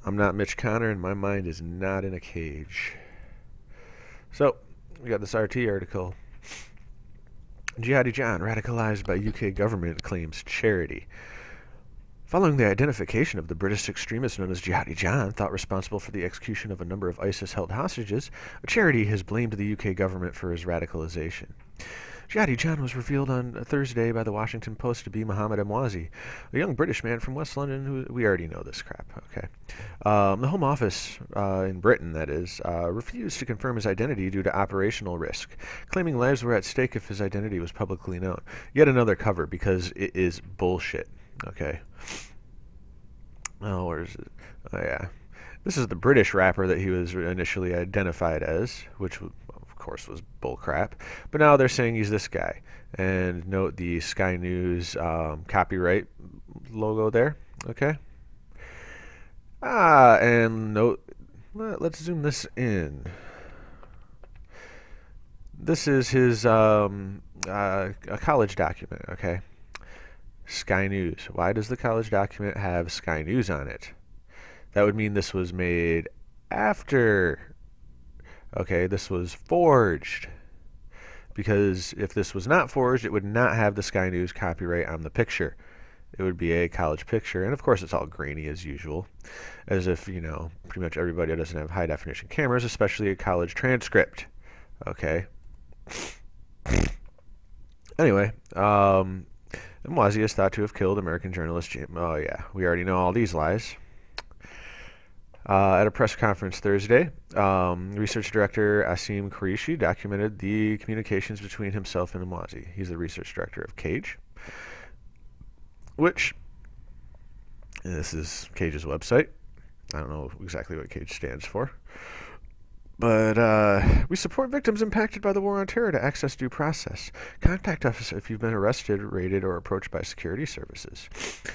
I'm not Mitch Connor, and my mind is not in a cage. So, we got this RT article. Jihadi John, radicalized by UK government, claims charity. Following the identification of the British extremist known as Jihadi John, thought responsible for the execution of a number of ISIS-held hostages, a charity has blamed the UK government for his radicalization. Jihadi John was revealed on Thursday by the Washington Post to be Mohammed Emwazi, a young British man from West London who, we already know this crap, okay. The Home Office, in Britain that is, refused to confirm his identity due to operational risk, claiming lives were at stake if his identity was publicly known. Yet another cover, because it is bullshit, okay. Oh, where is it? Oh, yeah. This is the British rapper that he was initially identified as, which of course was bullcrap. But now they're saying he's this guy. And note the Sky News copyright logo there. Okay. And note, let's zoom this in. This is his a college document. Okay. Sky News. Why does the college document have Sky News on it? That would mean this was made after. Okay, this was forged. Because if this was not forged, it would not have the Sky News copyright on the picture. It would be a college picture. And of course, it's all grainy as usual. As if, you know, pretty much everybody doesn't have high definition cameras, especially a college transcript. Okay. Anyway, Emwazi is thought to have killed American journalist James. Oh, yeah, we already know all these lies. At a press conference Thursday, research director Asim Qureshi documented the communications between himself and Emwazi. He's the research director of CAGE, which, this is CAGE's website. I don't know exactly what CAGE stands for. But we support victims impacted by the war on terror to access due process. Contact us if you've been arrested, raided, or approached by security services.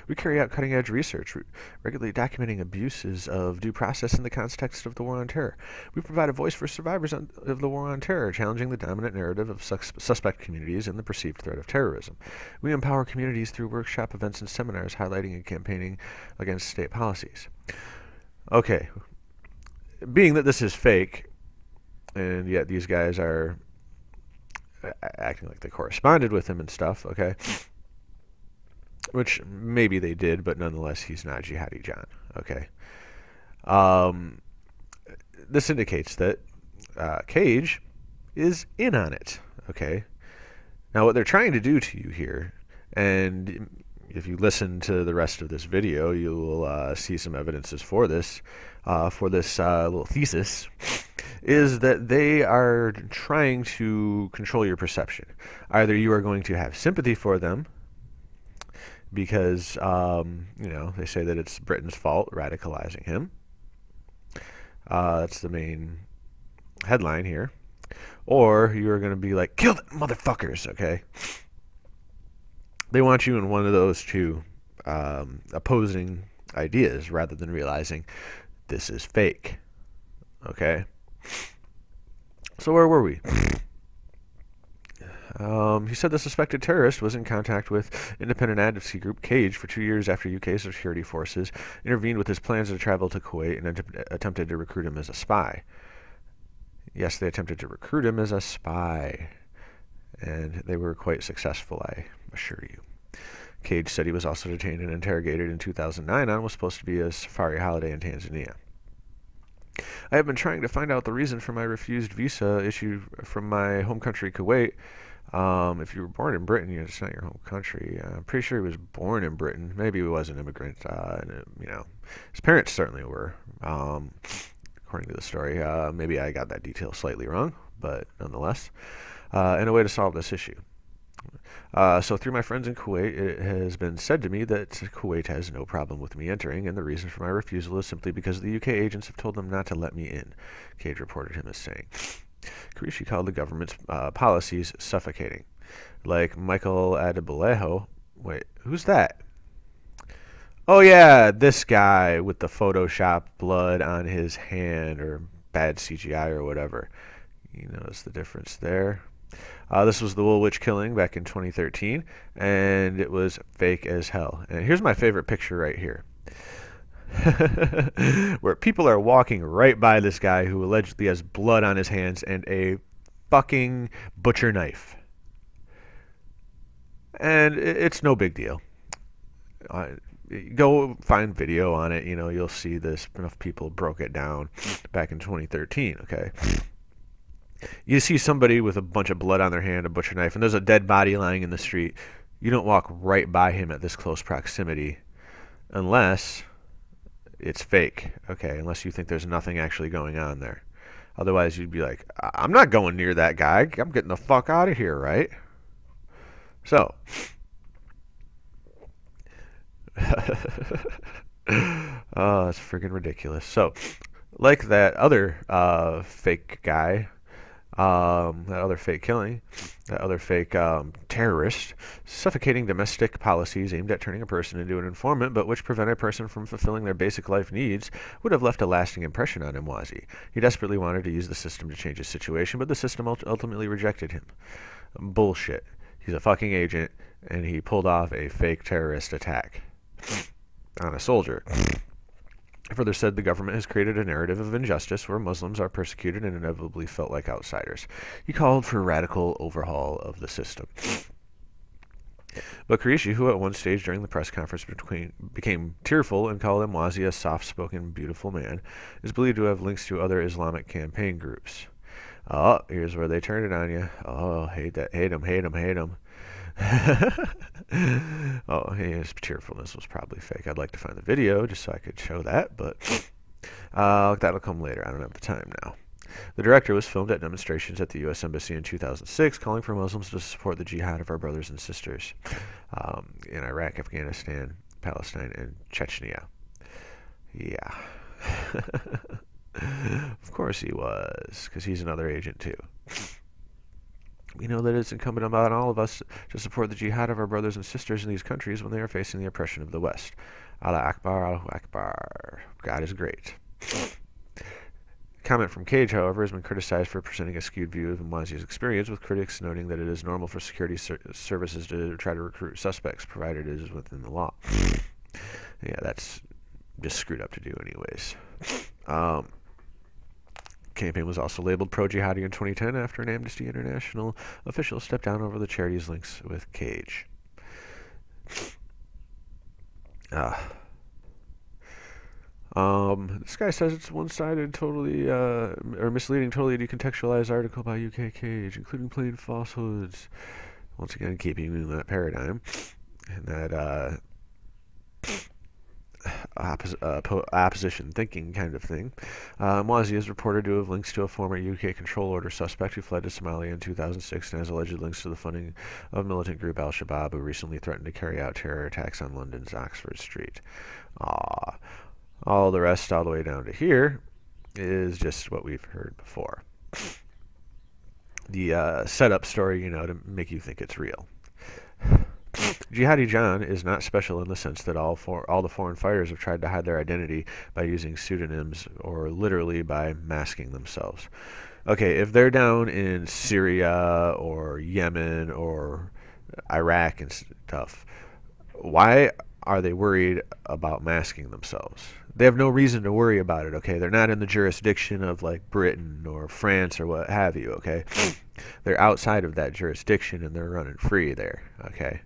We carry out cutting-edge research, regularly documenting abuses of due process in the context of the war on terror. We provide a voice for survivors of the war on terror, challenging the dominant narrative of suspect communities and the perceived threat of terrorism. We empower communities through workshop events and seminars highlighting and campaigning against state policies. Okay. Being that this is fake, and yet these guys are acting like they corresponded with him and stuff, okay? Which maybe they did, but nonetheless, he's not Jihadi John, okay? This indicates that CAGE is in on it, okay? Now, what they're trying to do to you here, and if you listen to the rest of this video, you will see some evidences for this little thesis, is that they are trying to control your perception. Either you are going to have sympathy for them because, you know, they say that it's Britain's fault radicalizing him. That's the main headline here. Or you are going to be like, kill them motherfuckers, okay? They want you in one of those two opposing ideas rather than realizing this is fake, okay? So where were we? He said the suspected terrorist was in contact with independent advocacy group CAGE for 2 years after UK security forces intervened with his plans to travel to Kuwait and attempted to recruit him as a spy. Yes, they attempted to recruit him as a spy, and they were quite successful, I assure you. CAGE said he was also detained and interrogated in 2009 on what was supposed to be a safari holiday in Tanzania. I have been trying to find out the reason for my refused visa issued from my home country, Kuwait. If you were born in Britain, it's not your home country. I'm pretty sure he was born in Britain. Maybe he was an immigrant. You know, his parents certainly were, according to the story. Maybe I got that detail slightly wrong, but nonetheless, and a way to solve this issue. So through my friends in Kuwait, it has been said to me that Kuwait has no problem with me entering, and the reason for my refusal is simply because the UK agents have told them not to let me in, CAGE reported him as saying. Qureshi called the government's policies suffocating. Like Michael Adebalejo. Wait, who's that? Oh yeah, this guy with the Photoshop blood on his hand, or bad CGI or whatever. You notice the difference there? This was the Woolwich killing back in 2013, and it was fake as hell. And here's my favorite picture right here. where people are walking right by this guy who allegedly has blood on his hands and a fucking butcher knife. And it's no big deal. Go find video on it. You'll see this. Enough people broke it down back in 2013. Okay, you see somebody with a bunch of blood on their hand, a butcher knife, and there's a dead body lying in the street. You don't walk right by him at this close proximity unless it's fake. Okay, unless you think there's nothing actually going on there. Otherwise, you'd be like, I'm not going near that guy. I'm getting the fuck out of here, right? So, oh, that's freaking ridiculous. So, like that other fake guy, that other fake killing, that other fake terrorist, suffocating domestic policies aimed at turning a person into an informant, but which prevent a person from fulfilling their basic life needs, would have left a lasting impression on Mwazi. He desperately wanted to use the system to change his situation, but the system ultimately rejected him. Bullshit. He's a fucking agent, and he pulled off a fake terrorist attack on a soldier. Further said, the government has created a narrative of injustice where Muslims are persecuted and inevitably felt like outsiders. He called for a radical overhaul of the system. But Qureshi, who at one stage during the press conference became tearful and called Mwazi a soft-spoken, beautiful man, is believed to have links to other Islamic campaign groups. Oh, here's where they turn it on you. Oh, hate that. Hate him, hate him, hate him. Oh, his tearfulness was probably fake. I'd like to find the video just so I could show that, but that'll come later. I don't have the time now. The director was filmed at demonstrations at the U.S. Embassy in 2006, calling for Muslims to support the jihad of our brothers and sisters in Iraq, Afghanistan, Palestine, and Chechnya. Yeah. Of course he was, because he's another agent too. We know that it's incumbent upon all of us to support the jihad of our brothers and sisters in these countries when they are facing the oppression of the West. Allah Akbar, Allahu Akbar. God is great. Comment from Cage, however, has been criticized for presenting a skewed view of Mwazi's experience, with critics noting that it is normal for security services to try to recruit suspects, provided it is within the law. Yeah, that's just screwed up to do anyways. Campaign was also labeled pro-jihadi in 2010 after an Amnesty International official stepped down over the charity's links with Cage. This guy says it's one-sided, totally, or misleading, totally decontextualized article by UK Cage, including plain falsehoods. Once again, keeping in that paradigm, and that opposition thinking kind of thing. Mwazi is reported to have links to a former UK control order suspect who fled to Somalia in 2006 and has alleged links to the funding of militant group Al-Shabaab, who recently threatened to carry out terror attacks on London's Oxford Street. All the rest, all the way down to here, is just what we've heard before. The setup story, to make you think it's real. Jihadi John is not special in the sense that all the foreign fighters have tried to hide their identity by using pseudonyms or literally by masking themselves. Okay, if they're down in Syria or Yemen or Iraq and stuff, why are they worried about masking themselves? They have no reason to worry about it, okay? They're not in the jurisdiction of, like, Britain or France or what have you, okay? They're outside of that jurisdiction and they're running free there, okay?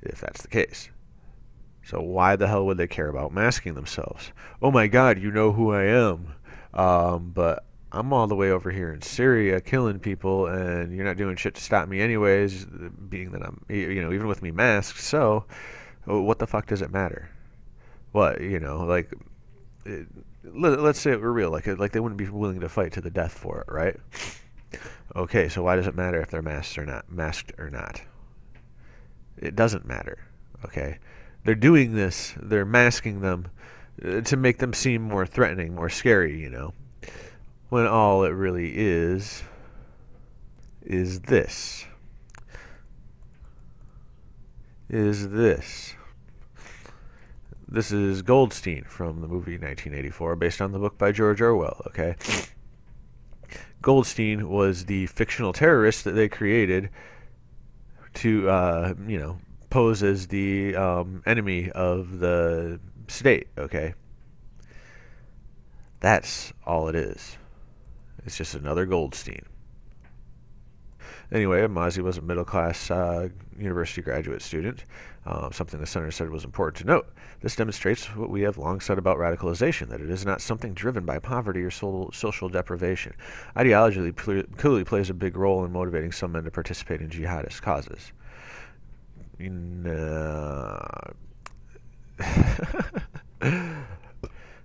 If that's the case. So why the hell would they care about masking themselves? Oh my God, you know who I am, but I'm all the way over here in Syria killing people, and you're not doing shit to stop me anyways, being that I'm, even with me masked, so what the fuck does it matter? What, like, let's say it were real, like they wouldn't be willing to fight to the death for it, right? Okay, so why does it matter if they're masked or not? It doesn't matter, okay? They're doing this, they're masking them to make them seem more threatening, more scary, when all it really is this. This is Goldstein from the movie 1984, based on the book by George Orwell, okay? Goldstein was the fictional terrorist that they created to, pose as the enemy of the state, okay? That's all it is. It's just another Goldstein. Anyway, Mozzie was a middle-class university graduate student, something the senator said was important to note. This demonstrates what we have long said about radicalization, that it is not something driven by poverty or social deprivation. Ideology clearly plays a big role in motivating some men to participate in jihadist causes.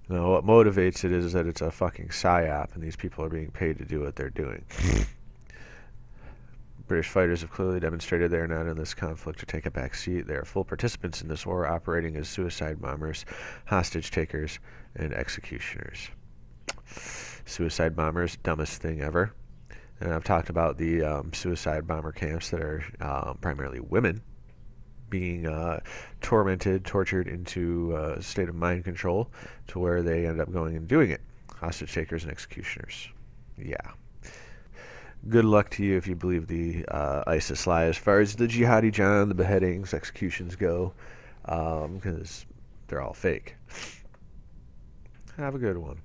No, what motivates it is that it's a fucking psyop and these people are being paid to do what they're doing. British fighters have clearly demonstrated they are not in this conflict to take a back seat. They are full participants in this war, operating as suicide bombers, hostage takers, and executioners. Suicide bombers, dumbest thing ever. And I've talked about the suicide bomber camps that are primarily women being tormented, tortured into a state of mind control to where they end up going and doing it. Hostage takers and executioners. Yeah. Good luck to you if you believe the ISIS lie as far as the Jihadi John, the beheadings, executions go, because they're all fake. Have a good one.